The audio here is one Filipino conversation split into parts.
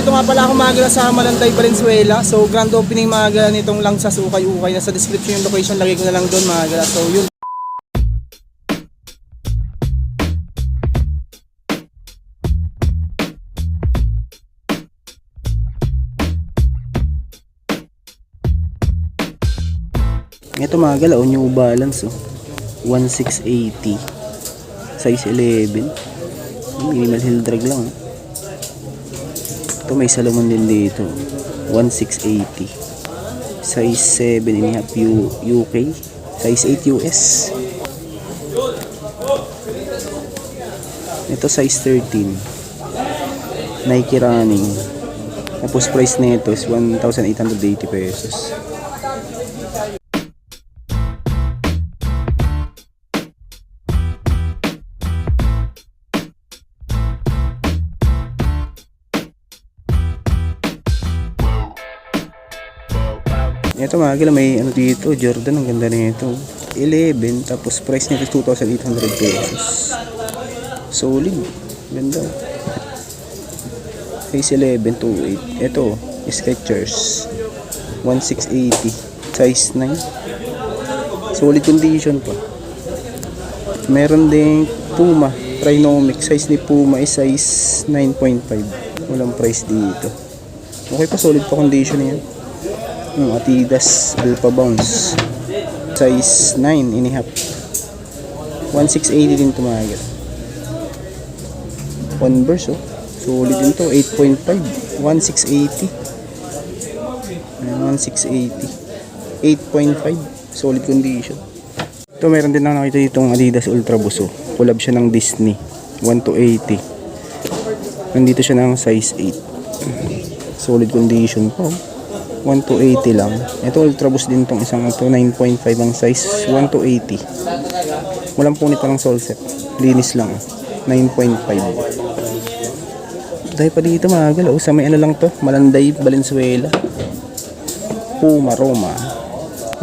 nandito nga pala ako mga sa Malanday, Valenzuela. So grand opening mga nitong Langsas Ukay-Ukay. Nasa description yung location, lagay ko na lang doon mga. So yun. Ito mga gala, New Balance 1680 size 11, minimal heel drag lang. Ito may Salomon din dito, 1680 size 7.5 UK, size 8 US. Ito size 13 Nike Running, tapos price nito is 1,880 pesos. Ito mga gala, may ano dito, Jordan, ang ganda nito, 11, tapos price nito 2,800 pesos. Solid, ganda. Size 11 to 8. Ito, Skechers 1680 size 9, solid condition pa. Meron ding Puma Trinomic, size ni Puma is size 9.5, walang price dito. Okay pa, solid pa condition yan. Adidas Alpha Bounce size 9.5, 1680 din tumagal. Converse solid din to, 8.5, 1680. 1680, 8.5, solid condition. Ito meron din ako nakita ditong Adidas Ultra Boost, collab siya ng Disney, 1,280. Nandito siya ng size 8, solid condition po, 1,280 lang. Ito Ultra Boost din tong isang ito, 9.5 ang size, 1,280. Walang punit pa ng sole set, linis lang, 9.5. Dahil pa dito mga galaw, sa may ano lang to, Malanday, Valenzuela, Puma Roma,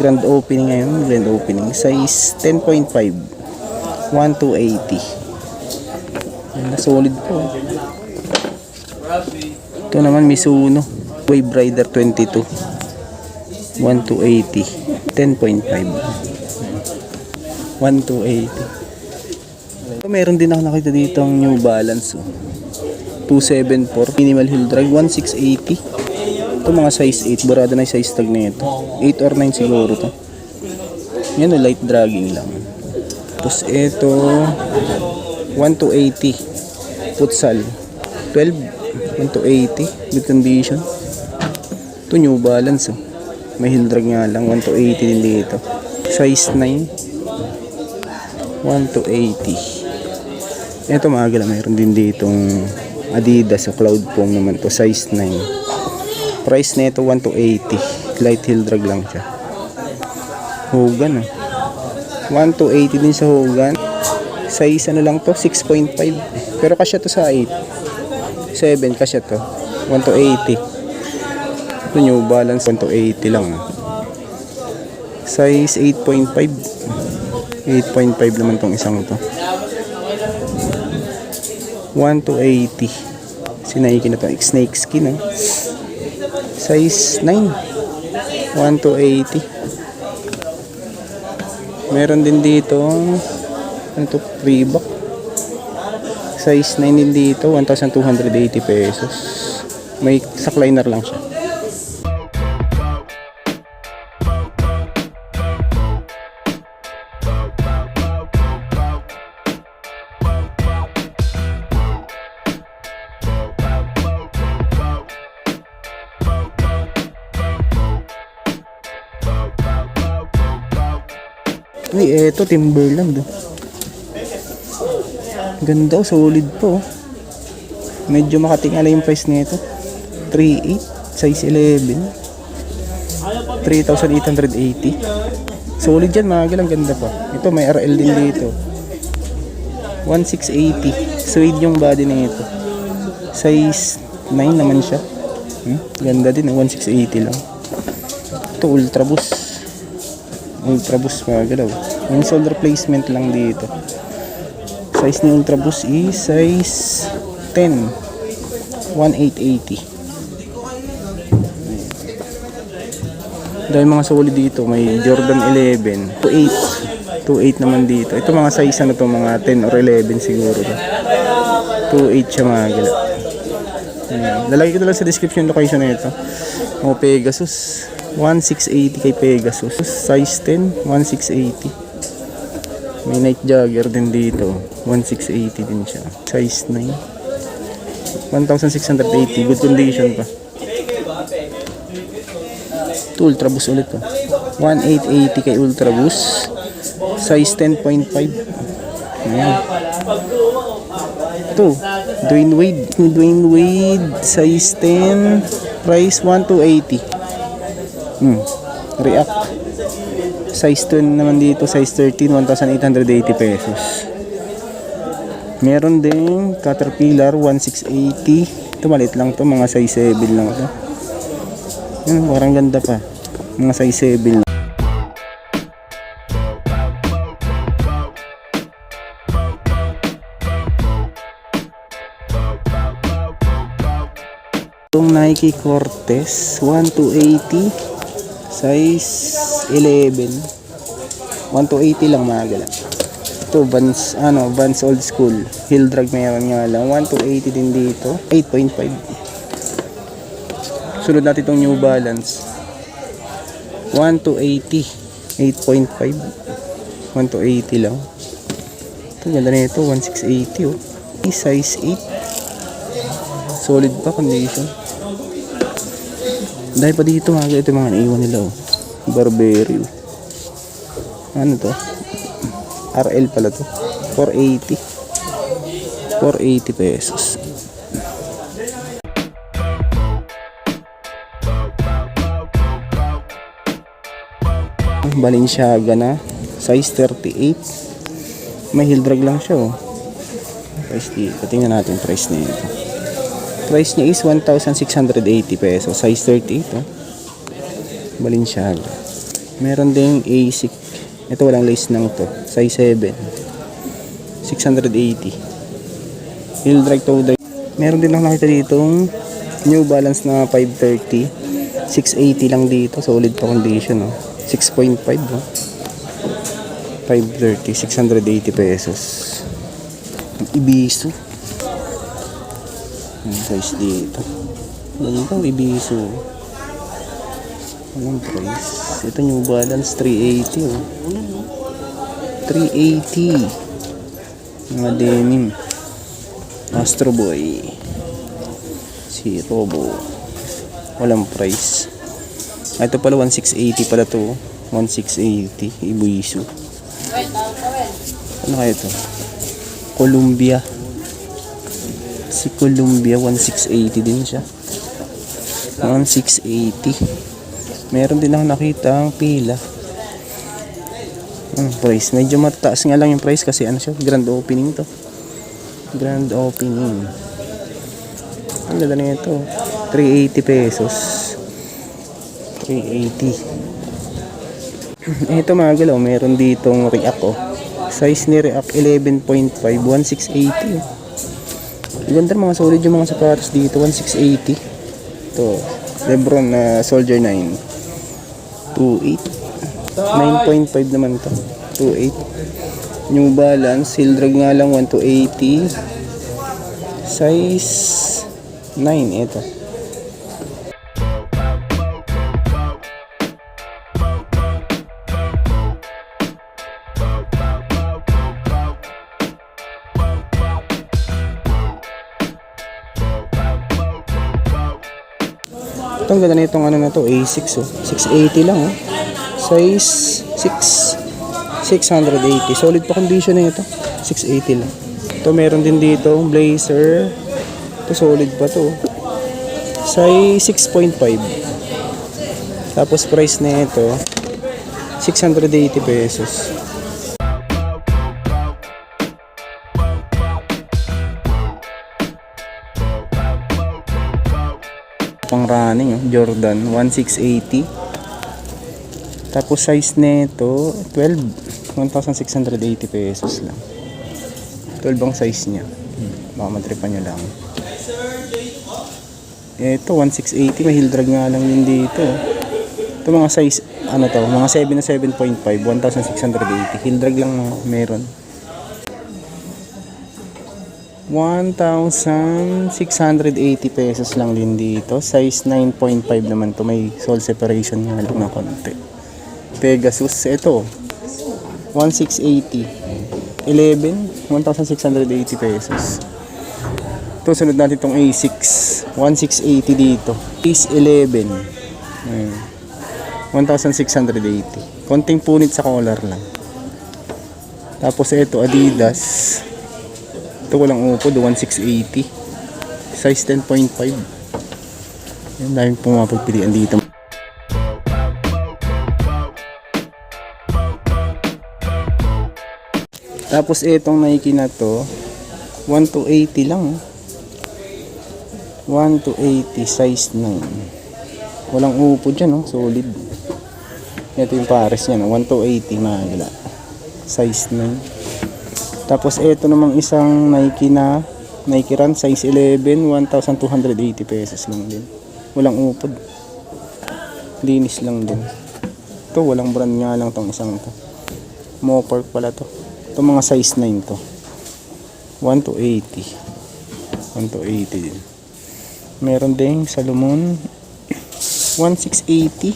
grand opening ngayon, grand opening, size 10.5, 1,280. Solid po. Ito naman Mizuno Wave Rider 22, 1,280, 10.5, 1,280. Meron din ako nakita dito ang New Balance 274 minimal heel drag, 1,680. Ito mga size 8, barada na yung size tag na ito, 8 or 9 siguro to. Yan o, light dragging lang. Tapos ito 1,280 futsal 12, 1,280, good condition. Ito New Balance may heel drag nga lang, 1,280 din dito, size 9, 1,280. Ito mga gala, mayroon din ditong Adidas Cloud Foam naman to, size 9, price nito 1,280, light heel drag lang siya. Hogan 1,280 din sa Hogan, size ano lang to, 6.5, pero kasya to sa 8, 7 kasya to, 1,280. Ito New Balance 1,280 lang, size 8.5, 8.5 naman tong isang to, 1,280. Sinaikin na to, snake skin size 9, 1,280. Meron din dito ano to, Reebok, size 9 din dito, 1,280 pesos. May sakliner lang siya. Ay, eto Timberland ganda, solid po. Medyo makatingala yung price nito, 3,800, size 11, 3,880. Solid yan mga galang, ganda pa. Ito may RL din dito, 1,680, suede yung body nito, size 9 naman siya. Ganda din, 1,680 lang. Ito Ultra Boost mga galaw, yung shoulder placement lang dito. Size ni Ultra Boost is size 10, 1,880. Dahil mga solid dito, may Jordan 11, 2.8. 2.8 naman dito. Ito mga size ano to, mga 10 or 11 siguro. 2.8 siya mga gala. Ayan. Lalagay ko na lang sa description yung location na ito. O Pegasus, 1680 kay Pegasus. Size 10, 1680. May Night Jogger din dito, 1680 din siya. Size 9, 1680. Good condition pa. Ito Ultra Boost ulit to. 1880 kay Ultra Boost. Size 10.5. Ayan. Ito, Dwayne Wade, size 10, price 1280. React. Size 10 naman dito, size 13, 1,880 pesos. Meron din Caterpillar 1680. Ito maliit lang to, mga size 7 lang to. Parang ganda pa. Mga size 7 lang. Itong Nike Cortez 1280, size 11, 1280 lang mga gala. Ito Vans, Vans old school heel drag, meron nga lang 1280 din dito, 8.5. Sunod natin itong New Balance 1280, 8.5, 1280 lang. Ito ganda na ito, 1680 oh. Size 8, solid pa condition. Dahil pa dito mga ito mga naiwan nila oh. Burberry oh. Ano to? RL pala to. 480 pesos. Balenciaga na, size 38. May heel drag lang siya oh. Price dito. Tingnan natin price nito. Price niya is 1,680 pesos. Size 38 oh. Balenciaga. Meron ding ASIC. Ito walang lace nang to. Size 7. 680. Heel drag to drag. Meron din ako nakita ditong New Balance na 530. 680 lang dito. Solid pa condition oh. 6.5 oh. 530. 680 pesos. Ibisu. Ang size dito. Ganito, Ibisu. Anong price? Ito New Balance 380 oh. 380. Mga denim. Astro Boy. Si Robo. Walang price. Ito pala 1680 pala to. 1680. Ibisu. Ano kaya ito? Columbia. Si Columbia 1680 din siya. 1680. Meron din ako nakita ang pila. Price medyo mataas nga lang yung price kasi ano siya, grand opening to. Grand opening. Ang ganda na ito. 380 pesos. 380. Ito mga galaw, meron ditong React oh. Size ni React 11.5, 1680. Ganda mga solid yung mga sapatos dito, 1680. Ito, Lebron na Soldier 9. 28. 9.5 naman to. 28. New Balance, heel drag nga lang 1280. Size 9 ito. Ito ang ganda na itong ano na to, A6 oh. 680 lang oh. Size 6. 680. Solid pa condition na ito. 680 lang. Ito meron din dito blazer. Ito solid pa to. Size 6.5. Tapos price na ito 680 pesos. Pang running oh. Jordan 1680. Tapos size nito 12, 1,680 pesos lang. 12 ang size niya. Baka matripan nyo lang. Ito 1680, may heel drag nga lang din dito. Ito mga size ano to, mga 7 na 7.5, 1,680. Heel drag lang meron. 1,680 pesos lang din dito. Size 9.5 naman to. May sole separation nga lang na konti. Pegasus, ito 1,680. 11, 1,680 pesos. Ito, sunod natin itong A6. 1,680 dito. Ace 11. 1,680. Konting punit sa collar lang. Tapos ito, Adidas. Ito walang upod, 1,680. Size 10.5. Yan, dahil pumapagpilian dito. Tapos itong Nike na to, 1,280 lang. 1,280, size 9. Walang upod dyan, solid. Ito yung pares niya, 1,280 mahagla. Size 9. Tapos ito namang isang Nike na Nike Run size 11, 1,280 pesos lang din. Walang upod. Linis lang din. Ito walang brand nga lang tong isang to. Mopark pala to. Ito mga size 9 to. 1,280. 1,280 din. Meron ding Salomon 1,680.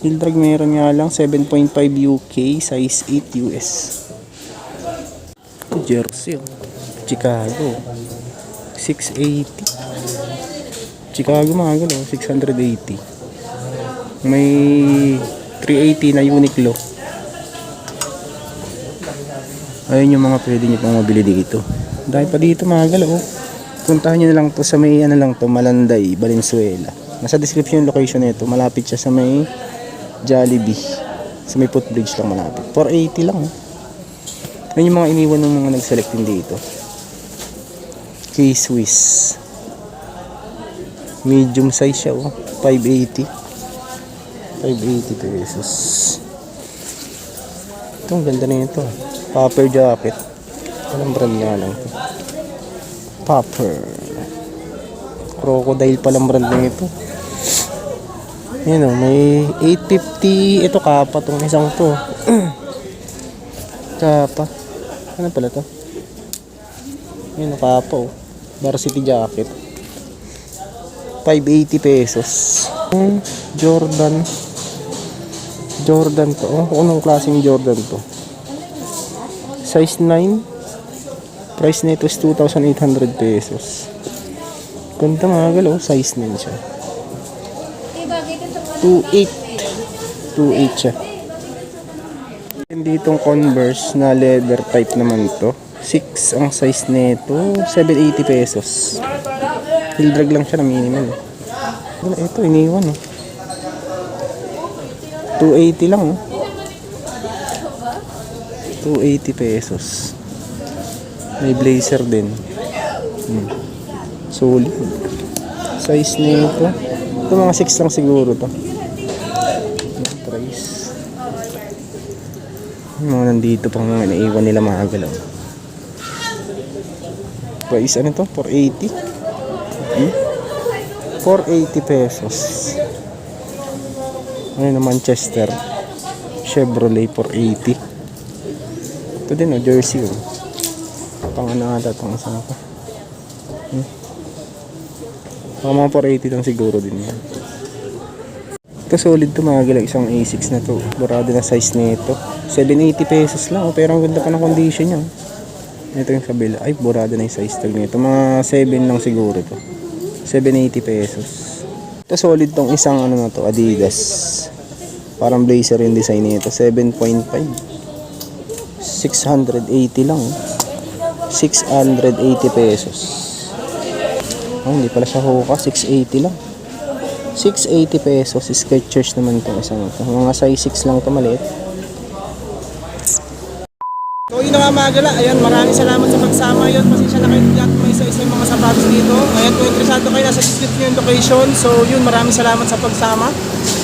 Heel drag meron nga lang 7.5 UK, size 8 US. Jersey, Chicago 680. Chicago mga gano 680. May 380 na Uniqlo. Ayun yung mga pwede nyo pang mabili dito. Dahil pa dito mga galo, puntahan nyo na lang to sa may ano lang to, Malanday, Valenzuela. Nasa description yung location nito. Malapit siya sa may Jollibee, sa may footbridge lang malapit. 480 lang. Yan yung mga iniwan ng mga nag-select din dito. K-Swiss. Medium size siya, 580. 580 pesos. Ito, ang ganda na ito. Popper jacket. Anong brand nga lang ito? Popper. Crocodile palang brand na ito. Yan may 850. Ito kapa tong isang to. Kapa. Ano pala to? Yan, kapa varsity jacket. 580 pesos. Jordan to. Anong klaseng Jordan to? Size 9. Price nito is 2,800 pesos. Ganda mga galaw. Size 9 siya. 2.8 siya. Ditong Converse na leather type naman to. 6 ang size nito. 780 pesos. Heel drag lang siya na minimal. Ito iniwan 280 lang 280 pesos. May blazer din. Solid. Size nito. Ito mga 6 lang siguro to. Price. Mga nandito pang mga naiwan nila mga galaw. Price ano to? 480. 480 pesos. Ano na Manchester Chevrolet 480. Ito din jersey pang ano ata itong isang ko. Mga 480 lang siguro din yan. Ito solid to mga galaw. Isang A6 na to. Burado na size nito. 780 pesos lang. Pero ang ganda pa ng condition niya. Ito yung kabila. Ay, burado na yung size tag nito. Mga 7 lang siguro to. 780 pesos. Ito solid tong isang ano na to. Adidas. Parang blazer yung design nito. 7.5. 680 lang. 680 pesos. Oh, hindi pala siya hoka. 680 lang. 680 pesos. Skechers naman itong isang ito. Mga size 6 lang ito maliit. So yun na nga mga gala. Ayan, maraming salamat sa pagsama. Yun, pasensya na kayo at may isa-isa yung mga sapatos dito. Ayan, kung interesado kayo, nasa description yung location. So yun, maraming salamat sa pagsama.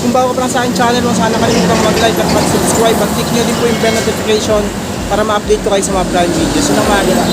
Kung bago pa lang sa aking channel, huwag sana kalimutan mag-like at mag-subscribe. At click nyo din po yung bell notification para ma-update ko kayo sa mga brand videos. Yun ang mga gala.